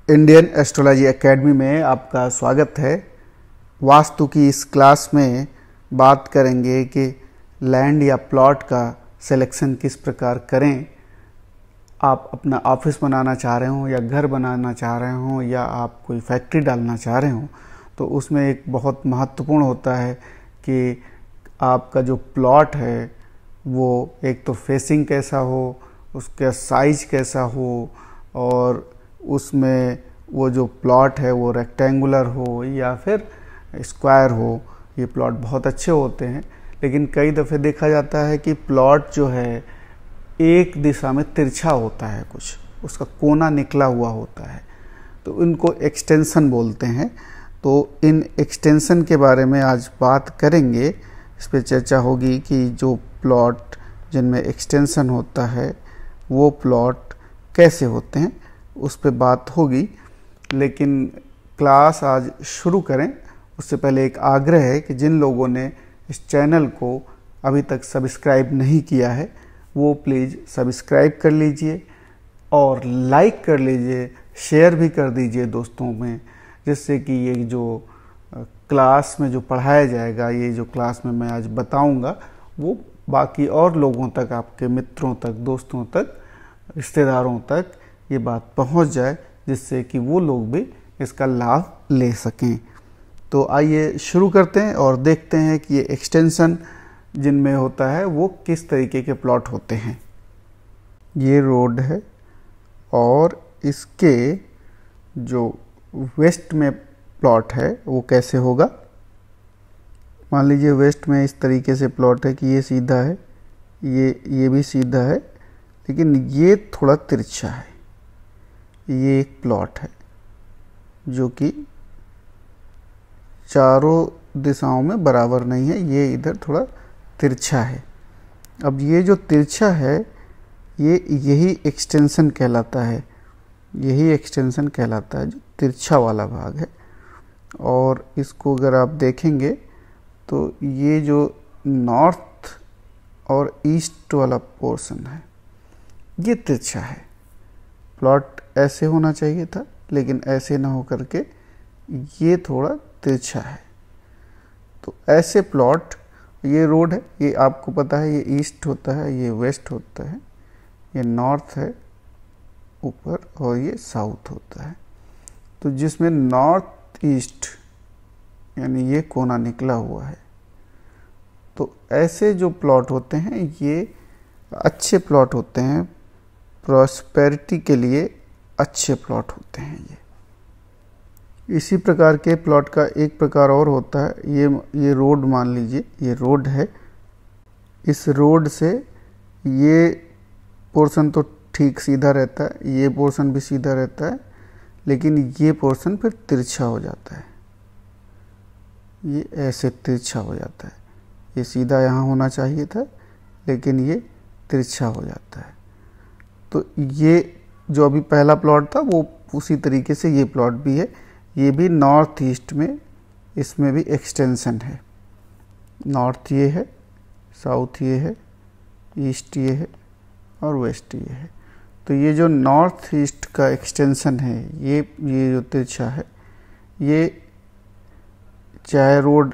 Indian astrology academy में आपका स्वागत है। वास्तु की इस क्लास में बात करेंगे कि लैंड या प्लॉट का सिलेक्शन किस प्रकार करें। आप अपना ऑफिस बनाना चाह रहे हो या घर बनाना चाह रहे हो या आप कोई फैक्ट्री डालना चाह रहे हो, तो उसमें एक बहुत महत्वपूर्ण होता है कि आपका जो प्लॉट है वो एक तो फेसिंग कैसा हो, उसका साइज कैसा हो और उसमें वो जो प्लॉट है वो रेक्टेंगुलर हो या फिर स्क्वायर हो। ये प्लॉट बहुत अच्छे होते हैं, लेकिन कई दफ़े देखा जाता है कि प्लॉट जो है एक दिशा में तिरछा होता है, कुछ उसका कोना निकला हुआ होता है, तो इनको एक्सटेंशन बोलते हैं। तो इन एक्सटेंशन के बारे में आज बात करेंगे। इस पर चर्चा होगी कि जो प्लॉट जिनमें एक्सटेंशन होता है वो प्लॉट कैसे होते हैं, उस पर बात होगी। लेकिन क्लास आज शुरू करें उससे पहले एक आग्रह है कि जिन लोगों ने इस चैनल को अभी तक सब्सक्राइब नहीं किया है वो प्लीज़ सब्सक्राइब कर लीजिए और लाइक कर लीजिए, शेयर भी कर दीजिए दोस्तों में, जिससे कि ये जो क्लास में जो पढ़ाया जाएगा, ये जो क्लास में मैं आज बताऊंगा, वो बाकी और लोगों तक, आपके मित्रों तक, दोस्तों तक, रिश्तेदारों तक ये बात पहुंच जाए, जिससे कि वो लोग भी इसका लाभ ले सकें। तो आइए शुरू करते हैं और देखते हैं कि ये एक्सटेंशन जिनमें होता है वो किस तरीके के प्लॉट होते हैं। ये रोड है और इसके जो वेस्ट में प्लॉट है वो कैसे होगा। मान लीजिए वेस्ट में इस तरीके से प्लॉट है कि ये सीधा है, ये भी सीधा है, लेकिन ये थोड़ा तिरछा है। ये एक प्लॉट है जो कि चारों दिशाओं में बराबर नहीं है, ये इधर थोड़ा तिरछा है। अब ये जो तिरछा है यही एक्सटेंशन कहलाता है, यही एक्सटेंशन कहलाता है, जो तिरछा वाला भाग है। और इसको अगर आप देखेंगे तो ये जो नॉर्थ और ईस्ट वाला पोर्शन है ये तिरछा है। प्लॉट ऐसे होना चाहिए था, लेकिन ऐसे ना हो करके ये थोड़ा तिरछा है। तो ऐसे प्लॉट, ये रोड है, ये आपको पता है, ये ईस्ट होता है, ये वेस्ट होता है, ये नॉर्थ है ऊपर और ये साउथ होता है। तो जिसमें नॉर्थ ईस्ट यानी ये कोना निकला हुआ है, तो ऐसे जो प्लॉट होते हैं ये अच्छे प्लॉट होते हैं, प्रॉस्पेरिटी के लिए अच्छे प्लॉट होते हैं ये। इसी प्रकार के प्लॉट का एक प्रकार और होता है। ये रोड मान लीजिए, ये रोड है, इस रोड से ये पोर्शन तो ठीक सीधा रहता है, ये पोर्शन भी सीधा रहता है, लेकिन ये पोर्शन फिर तिरछा हो जाता है, ये ऐसे तिरछा हो जाता है। ये सीधा यहाँ होना चाहिए था, लेकिन ये तिरछा हो जाता है। तो ये जो अभी पहला प्लॉट था वो उसी तरीके से ये प्लॉट भी है। ये भी नॉर्थ ईस्ट में, इसमें भी एक्सटेंशन है। नॉर्थ ये है, साउथ ये है, ईस्ट ये है और वेस्ट ये है। तो ये जो नॉर्थ ईस्ट का एक्सटेंशन है, ये जो तिरछा है, ये चाहे रोड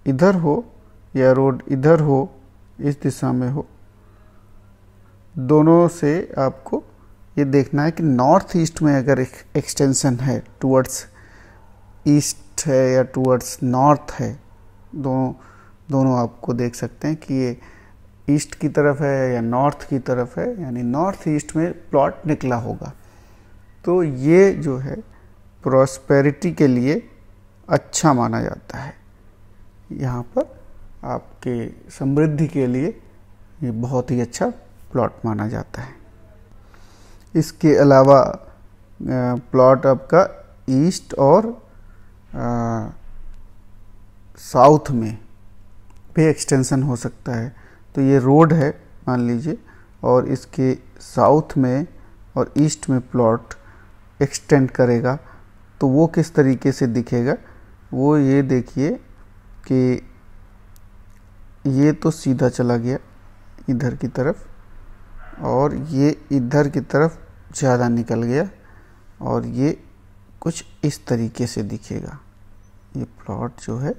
इधर हो या रोड इधर हो, इस दिशा में हो, दोनों से आपको ये देखना है कि नॉर्थ ईस्ट में अगर एक्सटेंशन है, टुवर्ड्स ईस्ट है या टुवर्ड्स नॉर्थ है, दोनों आपको देख सकते हैं कि ये ईस्ट की तरफ है या नॉर्थ की तरफ है, यानी नॉर्थ ईस्ट में प्लॉट निकला होगा। तो ये जो है प्रॉस्पेरिटी के लिए अच्छा माना जाता है। यहाँ पर आपके समृद्धि के लिए ये बहुत ही अच्छा प्लॉट माना जाता है। इसके अलावा प्लॉट आपका ईस्ट और साउथ में भी एक्सटेंशन हो सकता है। तो ये रोड है मान लीजिए, और इसके साउथ में और ईस्ट में प्लॉट एक्सटेंड करेगा, तो वो किस तरीके से दिखेगा, वो ये देखिए कि ये तो सीधा चला गया इधर की तरफ और ये इधर की तरफ ज़्यादा निकल गया और ये कुछ इस तरीके से दिखेगा। ये प्लॉट जो है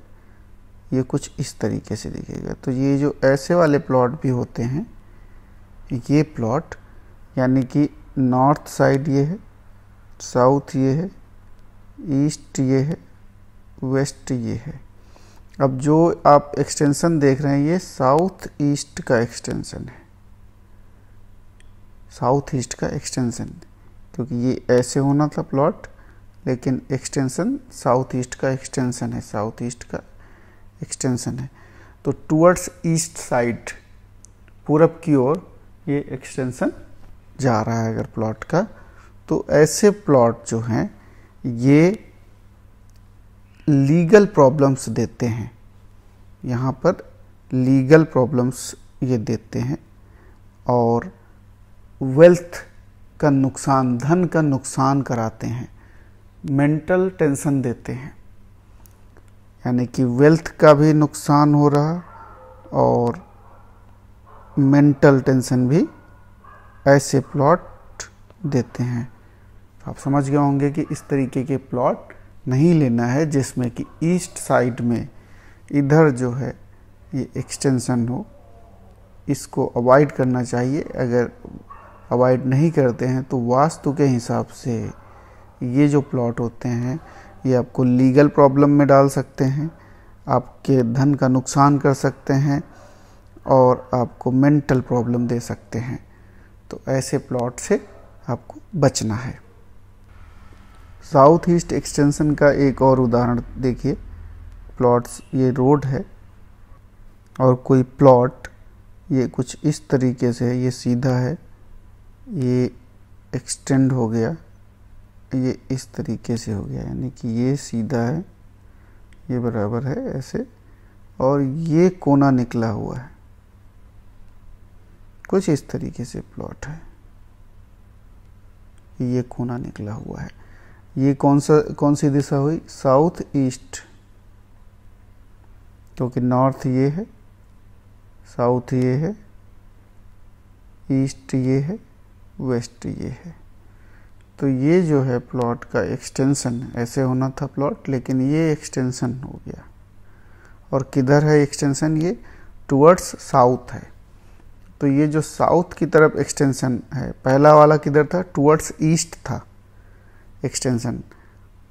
ये कुछ इस तरीके से दिखेगा। तो ये जो ऐसे वाले प्लॉट भी होते हैं, ये प्लॉट यानी कि नॉर्थ साइड ये है, साउथ ये है, ईस्ट ये है, वेस्ट ये है। अब जो आप एक्सटेंशन देख रहे हैं ये साउथ ईस्ट का एक्सटेंशन है, साउथ ईस्ट का एक्सटेंशन, क्योंकि ये ऐसे होना था प्लॉट, लेकिन एक्सटेंशन साउथ ईस्ट का एक्सटेंशन है, साउथ ईस्ट का एक्सटेंशन है। तो टुवर्ड्स ईस्ट साइड, पूरब की ओर ये एक्सटेंशन जा रहा है अगर प्लॉट का। तो ऐसे प्लॉट जो हैं ये लीगल प्रॉब्लम्स देते हैं, यहाँ पर लीगल प्रॉब्लम्स ये देते हैं और वेल्थ का नुकसान, धन का नुकसान कराते हैं, मेंटल टेंशन देते हैं, यानी कि वेल्थ का भी नुकसान हो रहा और मेंटल टेंशन भी ऐसे प्लॉट देते हैं। आप समझ गए होंगे कि इस तरीके के प्लॉट नहीं लेना है जिसमें कि ईस्ट साइड में इधर जो है ये एक्सटेंशन हो, इसको अवॉइड करना चाहिए। अगर अवॉइड नहीं करते हैं तो वास्तु के हिसाब से ये जो प्लॉट होते हैं ये आपको लीगल प्रॉब्लम में डाल सकते हैं, आपके धन का नुकसान कर सकते हैं और आपको मेंटल प्रॉब्लम दे सकते हैं। तो ऐसे प्लॉट से आपको बचना है। साउथ ईस्ट एक्सटेंशन का एक और उदाहरण देखिए। प्लॉट्स, ये रोड है और कोई प्लॉट ये कुछ इस तरीके से, ये सीधा है, ये एक्सटेंड हो गया, ये इस तरीके से हो गया, यानी कि ये सीधा है, ये बराबर है ऐसे, और ये कोना निकला हुआ है, कुछ इस तरीके से प्लॉट है, ये कोना निकला हुआ है। ये कौन सी दिशा हुई? साउथ ईस्ट, क्योंकि नॉर्थ ये है, साउथ ये है, ईस्ट ये है, वेस्ट ये है। तो ये जो है प्लॉट का एक्सटेंशन, ऐसे होना था प्लॉट, लेकिन ये एक्सटेंशन हो गया। और किधर है एक्सटेंशन? ये टुवर्ड्स साउथ है। तो ये जो साउथ की तरफ एक्सटेंशन है, पहला वाला किधर था? टुवर्ड्स ईस्ट था एक्सटेंशन।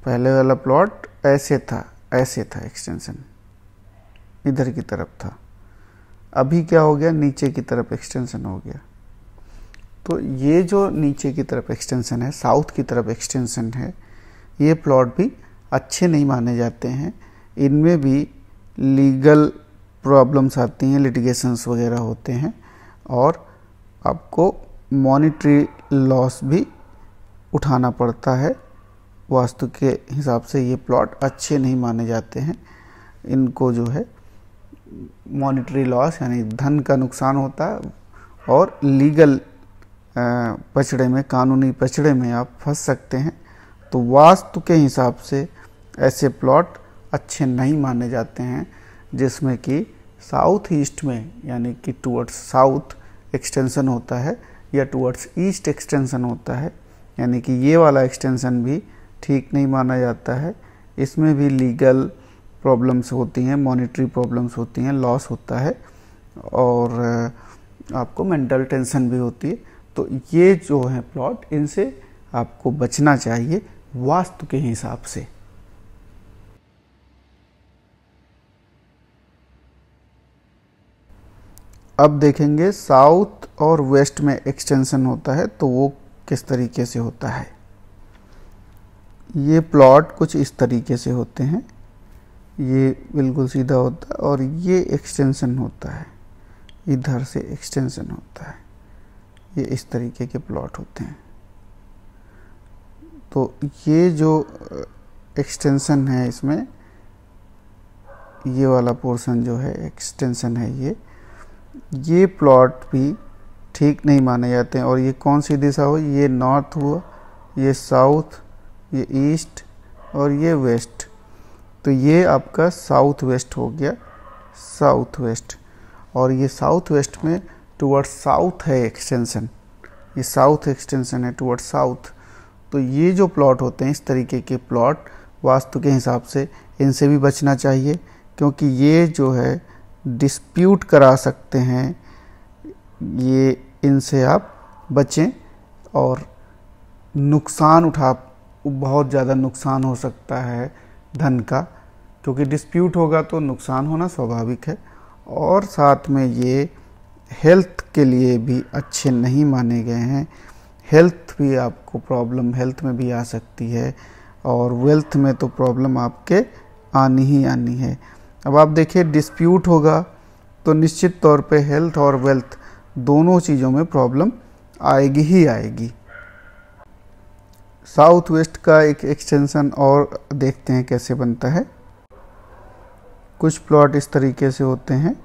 पहले वाला प्लॉट ऐसे था, ऐसे था एक्सटेंशन, इधर की तरफ था। अभी क्या हो गया? नीचे की तरफ एक्सटेंशन हो गया। तो ये जो नीचे की तरफ एक्सटेंशन है, साउथ की तरफ एक्सटेंशन है, ये प्लॉट भी अच्छे नहीं माने जाते हैं। इनमें भी लीगल प्रॉब्लम्स आती हैं, लिटिगेशंस वगैरह होते हैं और आपको मॉनेटरी लॉस भी उठाना पड़ता है। वास्तु के हिसाब से ये प्लॉट अच्छे नहीं माने जाते हैं। इनको जो है मॉनेटरी लॉस यानी धन का नुकसान होता है और लीगल पचड़े में, कानूनी पचड़े में आप फंस सकते हैं। तो वास्तु के हिसाब से ऐसे प्लॉट अच्छे नहीं माने जाते हैं जिसमें कि साउथ ईस्ट में यानी कि टुवर्ड्स साउथ एक्सटेंशन होता है या टुवर्ड्स ईस्ट एक्सटेंशन होता है, यानी कि ये वाला एक्सटेंशन भी ठीक नहीं माना जाता है। इसमें भी लीगल प्रॉब्लम्स होती हैं, मॉनेटरी प्रॉब्लम्स होती हैं, लॉस होता है और आपको मेंटल टेंशन भी होती है। तो ये जो है प्लॉट, इनसे आपको बचना चाहिए वास्तु के हिसाब से। अब देखेंगे साउथ और वेस्ट में एक्सटेंशन होता है तो वो किस तरीके से होता है। ये प्लॉट कुछ इस तरीके से होते हैं, ये बिल्कुल सीधा होता है और ये एक्सटेंशन होता है, इधर से एक्सटेंशन होता है, ये इस तरीके के प्लॉट होते हैं। तो ये जो एक्सटेंशन है, इसमें ये वाला पोर्शन जो है एक्सटेंशन है, ये प्लॉट भी ठीक नहीं माने जाते हैं। और ये कौन सी दिशा हुई? ये नॉर्थ हुआ, ये साउथ, ये ईस्ट और ये वेस्ट। तो ये आपका साउथ वेस्ट हो गया, साउथ वेस्ट। और ये साउथ वेस्ट में टुवर्ड्स साउथ है एक्सटेंशन, ये साउथ एक्सटेंशन है टुवर्ड्स साउथ। तो ये जो प्लॉट होते हैं, इस तरीके के प्लॉट वास्तु के हिसाब से इनसे भी बचना चाहिए, क्योंकि ये जो है डिस्प्यूट करा सकते हैं। ये इनसे आप बचें, और नुकसान बहुत ज़्यादा नुकसान हो सकता है धन का, क्योंकि डिस्प्यूट होगा तो नुकसान होना स्वाभाविक है। और साथ में ये हेल्थ के लिए भी अच्छे नहीं माने गए हैं। हेल्थ भी आपको प्रॉब्लम हेल्थ में भी आ सकती है, और वेल्थ में तो प्रॉब्लम आपके आनी ही आनी है। अब आप देखिए, डिस्प्यूट होगा तो निश्चित तौर पे हेल्थ और वेल्थ दोनों चीज़ों में प्रॉब्लम आएगी ही आएगी। साउथ वेस्ट का एक एक्सटेंशन और देखते हैं कैसे बनता है। कुछ प्लॉट इस तरीके से होते हैं,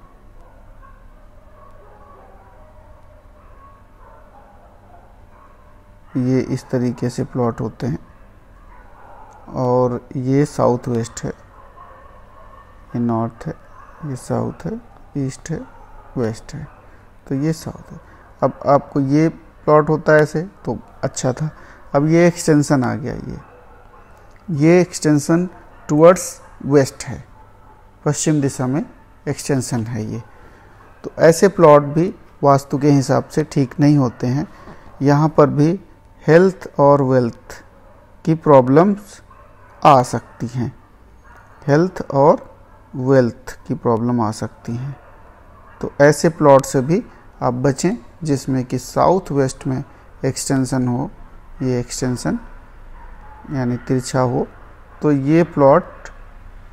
ये इस तरीके से प्लॉट होते हैं, और ये साउथ वेस्ट है, ये नॉर्थ है, ये साउथ है, ईस्ट है, वेस्ट है, तो ये साउथ है। अब आपको ये प्लॉट होता है ऐसे तो अच्छा था। अब ये एक्सटेंशन आ गया, ये एक्सटेंशन टुवर्ड्स वेस्ट है, पश्चिम दिशा में एक्सटेंशन है ये। तो ऐसे प्लॉट भी वास्तु के हिसाब से ठीक नहीं होते हैं। यहाँ पर भी हेल्थ और वेल्थ की प्रॉब्लम्स आ सकती हैं, हेल्थ और वेल्थ की प्रॉब्लम आ सकती हैं। तो ऐसे प्लॉट से भी आप बचें जिसमें कि साउथ वेस्ट में एक्सटेंशन हो, ये एक्सटेंशन यानी तिरछा हो, तो ये प्लॉट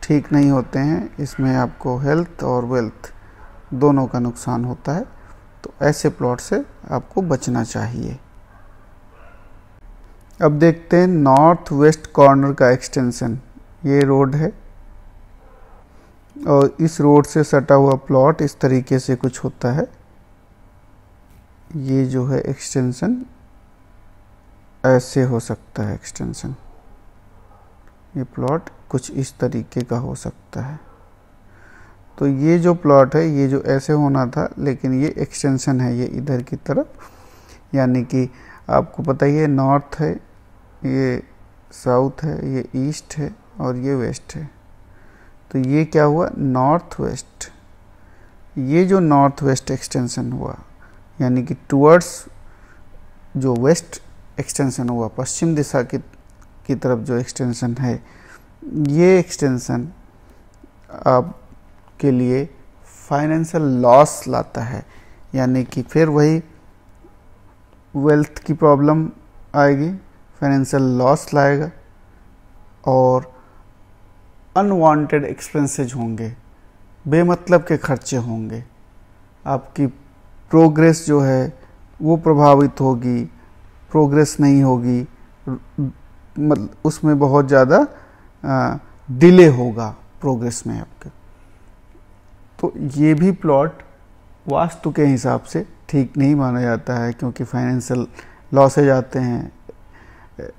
ठीक नहीं होते हैं। इसमें आपको हेल्थ और वेल्थ दोनों का नुकसान होता है, तो ऐसे प्लॉट से आपको बचना चाहिए। अब देखते हैं नॉर्थ वेस्ट कॉर्नर का एक्सटेंशन। ये रोड है, और इस रोड से सटा हुआ प्लॉट इस तरीके से कुछ होता है। ये जो है एक्सटेंशन ऐसे हो सकता है, एक्सटेंशन ये प्लॉट कुछ इस तरीके का हो सकता है। तो ये जो प्लॉट है, ये जो ऐसे होना था, लेकिन ये एक्सटेंशन है, ये इधर की तरफ, यानी कि आपको पता ही है, नॉर्थ है, ये साउथ है, ये ईस्ट है, और ये वेस्ट है। तो ये क्या हुआ, नॉर्थ वेस्ट। ये जो नॉर्थ वेस्ट एक्सटेंशन हुआ, यानी कि टुवर्ड्स जो वेस्ट एक्सटेंशन हुआ, पश्चिम दिशा की तरफ जो एक्सटेंशन है, ये एक्सटेंशन आपके लिए फाइनेंशियल लॉस लाता है, यानी कि फिर वही वेल्थ की प्रॉब्लम आएगी, फाइनेंशियल लॉस लाएगा, और अनवांटेड एक्सपेंसेज होंगे, बेमतलब के खर्चे होंगे। आपकी प्रोग्रेस जो है वो प्रभावित होगी, प्रोग्रेस नहीं होगी, मतलब उसमें बहुत ज़्यादा डिले होगा प्रोग्रेस में आपके। तो ये भी प्लॉट वास्तु के हिसाब से ठीक नहीं माना जाता है, क्योंकि फाइनेंशियल लॉसेज आते हैं,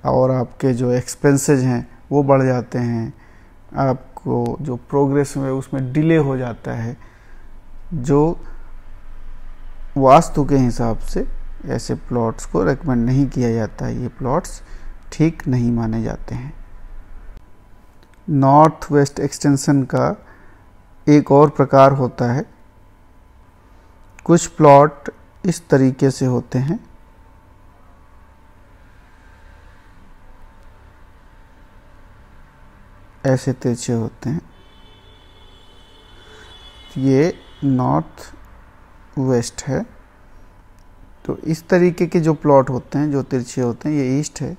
और आपके जो एक्सपेंसेज हैं वो बढ़ जाते हैं, आपको जो प्रोग्रेस में उसमें डिले हो जाता है। जो वास्तु के हिसाब से ऐसे प्लॉट्स को रेकमेंड नहीं किया जाता है, ये प्लॉट्स ठीक नहीं माने जाते हैं। नॉर्थ वेस्ट एक्सटेंशन का एक और प्रकार होता है। कुछ प्लॉट इस तरीके से होते हैं, ऐसे तिरछे होते हैं, ये नॉर्थ वेस्ट है। तो इस तरीके के जो प्लॉट होते हैं, जो तिरछे होते हैं, ये ईस्ट है,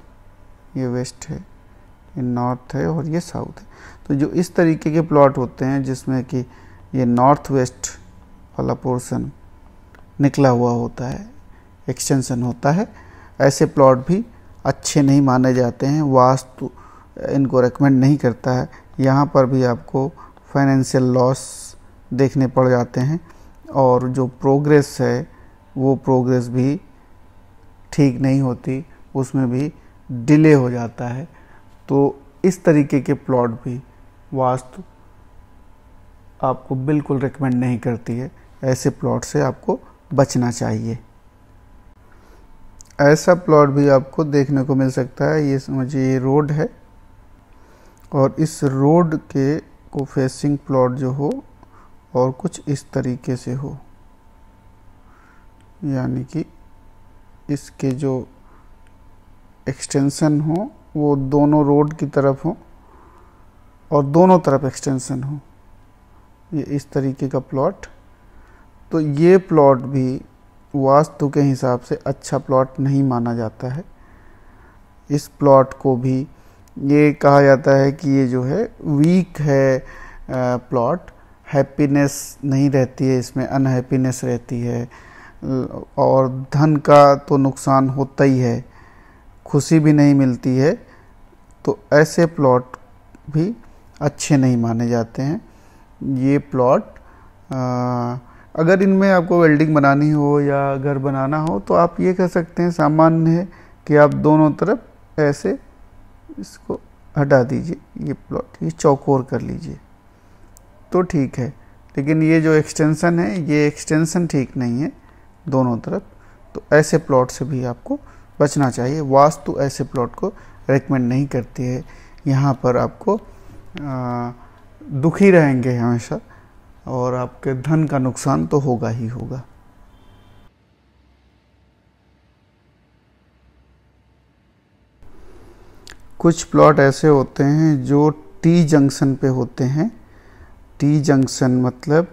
ये वेस्ट है, ये नॉर्थ है, और ये साउथ है। तो जो इस तरीके के प्लॉट होते हैं जिसमें कि ये नॉर्थ वेस्ट वाला पोर्शन निकला हुआ होता है, एक्सटेंशन होता है, ऐसे प्लॉट भी अच्छे नहीं माने जाते हैं, वास्तु इनको रेकमेंड नहीं करता है। यहाँ पर भी आपको फाइनेंशियल लॉस देखने पड़ जाते हैं, और जो प्रोग्रेस है वो प्रोग्रेस भी ठीक नहीं होती, उसमें भी डिले हो जाता है। तो इस तरीके के प्लॉट भी वास्तु आपको बिल्कुल रेकमेंड नहीं करती है, ऐसे प्लॉट से आपको बचना चाहिए। ऐसा प्लॉट भी आपको देखने को मिल सकता है। ये समझिए ये रोड है और इस रोड के को फेसिंग प्लॉट जो हो और कुछ इस तरीके से हो, यानी कि इसके जो एक्सटेंशन हो वो दोनों रोड की तरफ हो और दोनों तरफ एक्सटेंशन हो, ये इस तरीके का प्लॉट। तो ये प्लॉट भी वास्तु के हिसाब से अच्छा प्लॉट नहीं माना जाता है। इस प्लॉट को भी ये कहा जाता है कि ये जो है वीक है प्लॉट, हैप्पीनेस नहीं रहती है इसमें, अनहैप्पीनेस रहती है और धन का तो नुकसान होता ही है, खुशी भी नहीं मिलती है। तो ऐसे प्लॉट भी अच्छे नहीं माने जाते हैं। ये प्लॉट अगर इनमें आपको वेल्डिंग बनानी हो या घर बनाना हो तो आप ये कर सकते हैं, सामान्य है कि आप दोनों तरफ ऐसे इसको हटा दीजिए, ये प्लॉट ये चौकोर कर लीजिए तो ठीक है। लेकिन ये जो एक्सटेंशन है ये एक्सटेंशन ठीक नहीं है दोनों तरफ, तो ऐसे प्लॉट से भी आपको बचना चाहिए। वास्तु ऐसे प्लॉट को रेकमेंड नहीं करती है। यहाँ पर आपको दुखी रहेंगे हमेशा और आपके धन का नुकसान तो होगा ही होगा। कुछ प्लॉट ऐसे होते हैं जो टी जंक्शन पे होते हैं। टी जंक्शन मतलब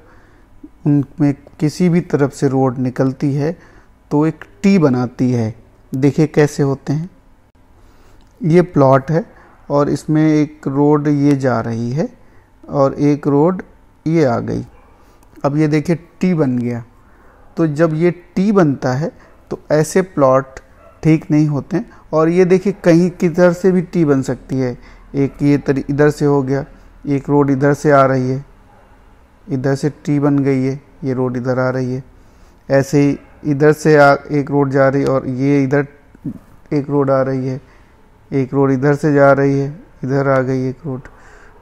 उनमें किसी भी तरफ से रोड निकलती है तो एक टी बनाती है। देखिए कैसे होते हैं। ये प्लॉट है और इसमें एक रोड ये जा रही है और एक रोड ये आ गई। अब ये देखिए टी बन गया। तो जब ये टी बनता है तो ऐसे प्लॉट ठीक नहीं होते हैं। और ये देखिए कहीं किधर से भी टी बन सकती है। एक ये इधर से हो गया, एक रोड इधर से आ रही है, इधर से टी बन गई है, ये रोड इधर आ रही है। ऐसे ही इधर से एक रोड जा रही है और ये इधर एक रोड आ रही है, एक रोड इधर से जा रही है, इधर आ गई एक रोड।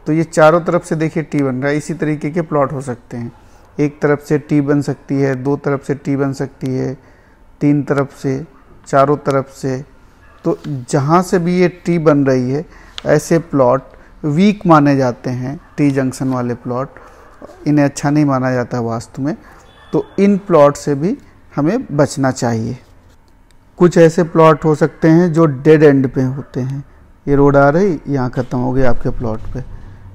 तो ये चारों तरफ से देखिए टी बन रहा है। इसी तरीके के प्लॉट हो सकते हैं। एक तरफ से टी बन सकती है, दो तरफ से टी बन सकती है, तीन तरफ से, चारों तरफ से। तो जहाँ से भी ये टी बन रही है ऐसे प्लॉट वीक माने जाते हैं। टी जंक्शन वाले प्लॉट, इन्हें अच्छा नहीं माना जाता वास्तु में। तो इन प्लॉट से भी हमें बचना चाहिए। कुछ ऐसे प्लॉट हो सकते हैं जो डेड एंड पे होते हैं। ये रोड आ रही, यहाँ ख़त्म हो गई आपके प्लॉट पे,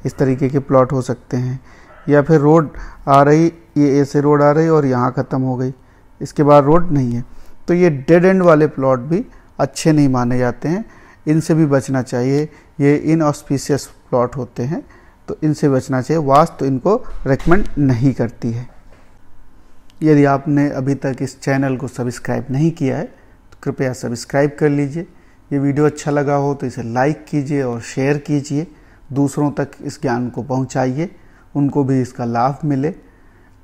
इस तरीके के प्लॉट हो सकते हैं। या फिर रोड आ रही, ये ऐसे रोड आ रही और यहाँ ख़त्म हो गई, इसके बाद रोड नहीं है। तो ये डेड एंड वाले प्लॉट भी अच्छे नहीं माने जाते हैं, इनसे भी बचना चाहिए। ये इनऑस्पिशियस प्लॉट होते हैं तो इनसे बचना चाहिए। वास्तु इनको रेकमेंड नहीं करती है। यदि आपने अभी तक इस चैनल को सब्सक्राइब नहीं किया है तो कृपया सब्सक्राइब कर लीजिए। ये वीडियो अच्छा लगा हो तो इसे लाइक कीजिए और शेयर कीजिए। दूसरों तक इस ज्ञान को पहुंचाइए, उनको भी इसका लाभ मिले।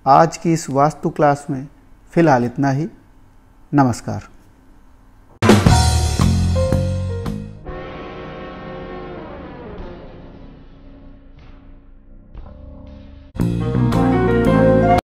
आज की इस वास्तु क्लास में फ़िलहाल इतना ही। नमस्कार।